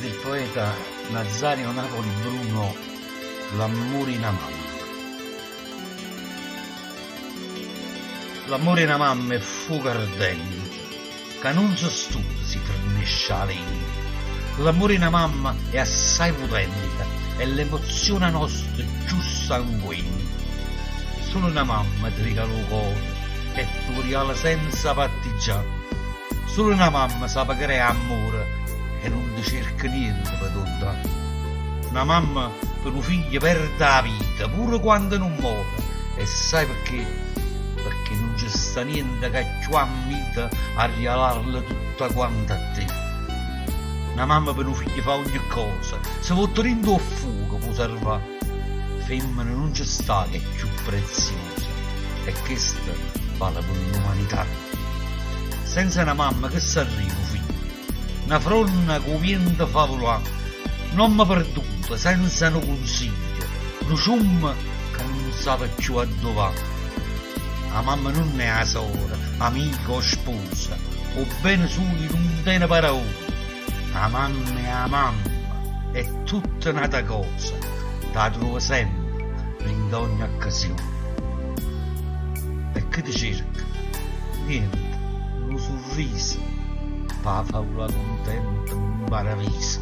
del poeta Nazario Napoli Bruno, L'amore in mamma. L'amore in mamma è fuoco ardente, che non si studia, si fornisce a lente. L'amore in mamma è assai potente, è l'emozione nostra giù sanguigna. Solo una mamma ti regala il cuore, e tu regala senza partigiano. Solo una mamma sa creare amore, e non ti cerca niente per dare. Una mamma per un figlio perde la vita, pure quando non muore. E sai perché? Perché non c'è sta niente che ci ammita a regalarla tutta quanta a te. Una mamma per un figlio fa ogni cosa, se vuol tornare a fuoco può salvare. Femmina non c'è sta che è più preziosa, e questa vale per l'umanità. Senza una mamma che si arriva, figlio? Una fronna che viene favolà, non mi perduta, senza un consiglio, un cium che non sa più a dove va. La mamma non è la sora, amica o sposa, o bene solo non tiene parole. La mamma è la mamma, è tutta un'altra cosa, la trova sempre, in ogni occasione. E che ti cerca? Niente, un sorriso, fa favola contenta, un paradiso.